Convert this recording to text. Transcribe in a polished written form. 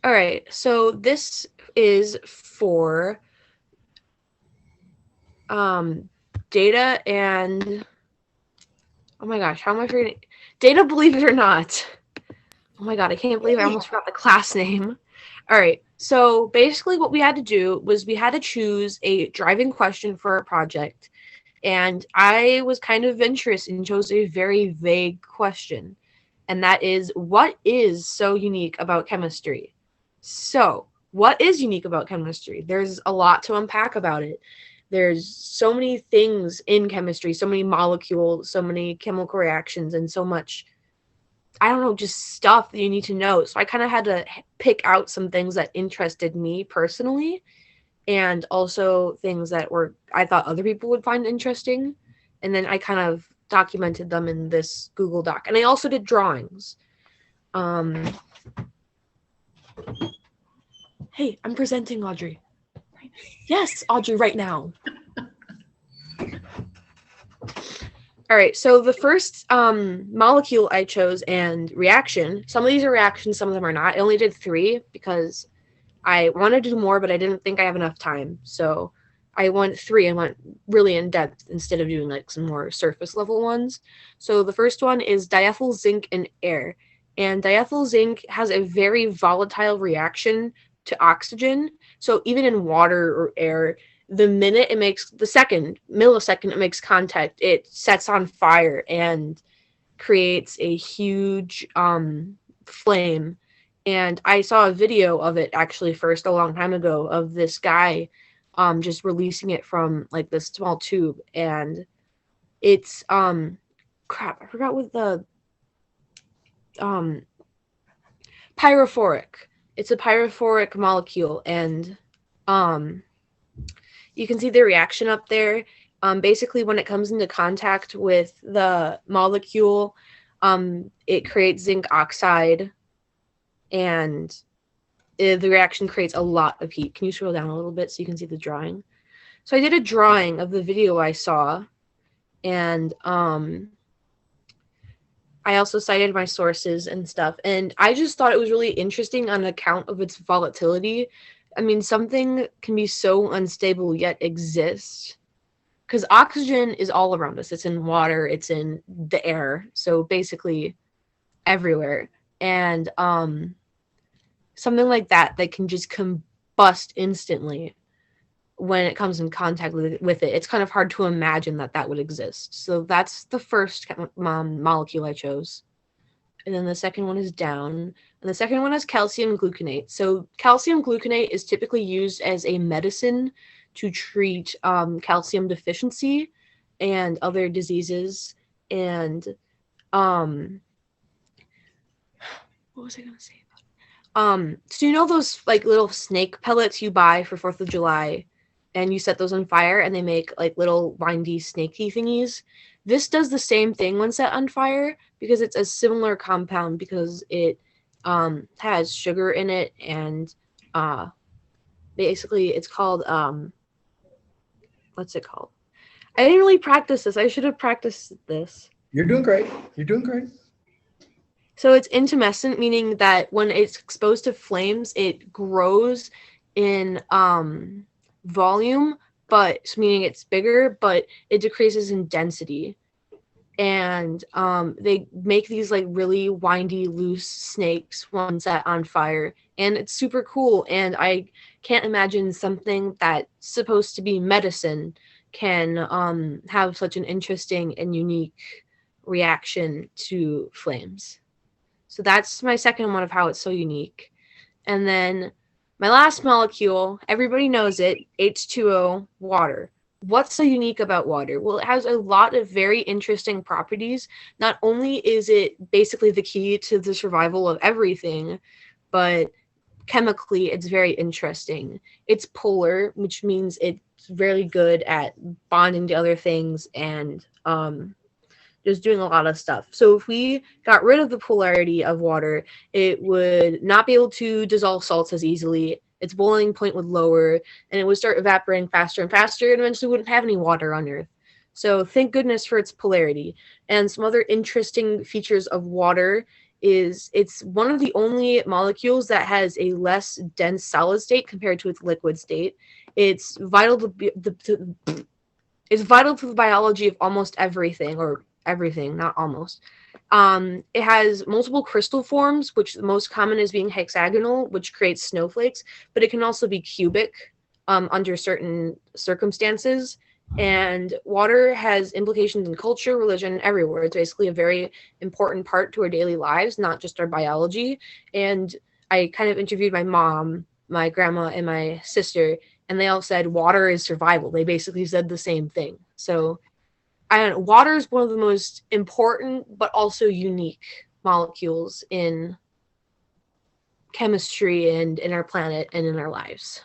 All right, so this is for um, data and oh my gosh, how am I forgetting? Data, believe it or not. Oh my god, I can't believe I almost forgot the class name. All right, so basically, what we had to do was we had to choose a driving question for our project, and I was kind of adventurous and chose a very vague question, and that is, what is so unique about chemistry? So, what is unique about chemistry? There's a lot to unpack about it. There's so many things in chemistry, so many molecules, so many chemical reactions, and so much, I don't know, just stuff that you need to know. So I kind of had to pick out some things that interested me personally, and also things that were I thought other people would find interesting. And then I kind of documented them in this Google Doc. And I also did drawings. Um, hey, I'm presenting, Audrey. Yes, Audrey, right now. All right, so the first molecule I chose and reaction, some of these are reactions, some of them are not. I only did 3 because I wanted to do more, but I didn't think I have enough time. So I went 3 and went really in depth instead of doing like some more surface level ones. So the first one is diethyl zinc and air. And diethyl zinc has a very volatile reaction to oxygen. So even in water or air, the minute it makes the second millisecond it makes contact, it sets on fire and creates a huge flame. And I saw a video of it actually first a long time ago of this guy just releasing it from like this small tube, and it's crap, I forgot what the um pyrophoric. It's a pyrophoric molecule, and um you can see the reaction up there. Basically, when it comes into contact with the molecule, it creates zinc oxide, and the reaction creates a lot of heat. Can you scroll down a little bit so you can see the drawing? So I did a drawing of the video I saw, and I also cited my sources and stuff. And I just thought it was really interesting on account of its volatility. I mean, something can be so unstable yet exist. Because oxygen is all around us. It's in water, it's in the air. So basically everywhere. And something like that can just combust instantly when it comes in contact with it. It's kind of hard to imagine that would exist. So that's the first molecule I chose. And then the second one is down. And the second one is calcium gluconate. So calcium gluconate is typically used as a medicine to treat calcium deficiency and other diseases. And what was I going to say? So you know those like little snake pellets you buy for 4th of July, and you set those on fire and they make like little windy snaky thingies? This does the same thing when set on fire because it's a similar compound, because it has sugar in it, and basically it's called what's it called? I didn't really practice this. I should have practiced this. You're doing great. You're doing great. So it's intumescent, meaning that when it's exposed to flames, it grows in volume, but meaning it's bigger, but it decreases in density. And they make these like really windy, loose snakes when set on fire, and it's super cool. And I can't imagine something that's supposed to be medicine can have such an interesting and unique reaction to flames. So that's my second one of how it's so unique. And then my last molecule, everybody knows it, H2O, water. What's so unique about water? Well, it has a lot of very interesting properties. Not only is it basically the key to the survival of everything, but chemically it's very interesting. It's polar, which means it's very good at bonding to other things and just doing a lot of stuff. So if we got rid of the polarity of water, it would not be able to dissolve salts as easily. Its boiling point would lower, and it would start evaporating faster and faster, and eventually wouldn't have any water on Earth. So thank goodness for its polarity. And some other interesting features of water it's one of the only molecules that has a less dense solid state compared to its liquid state. It's vital it's vital to the biology of almost everything, or everything, not almost. It has multiple crystal forms, which the most common is being hexagonal, which creates snowflakes, but it can also be cubic under certain circumstances. And water has implications in culture, religion, everywhere. It's basically a very important part to our daily lives, not just our biology. And I kind of interviewed my mom, my grandma, and my sister, and they all said water is survival. They basically said the same thing. So I don't know, water is one of the most important but also unique molecules in chemistry and in our planet and in our lives.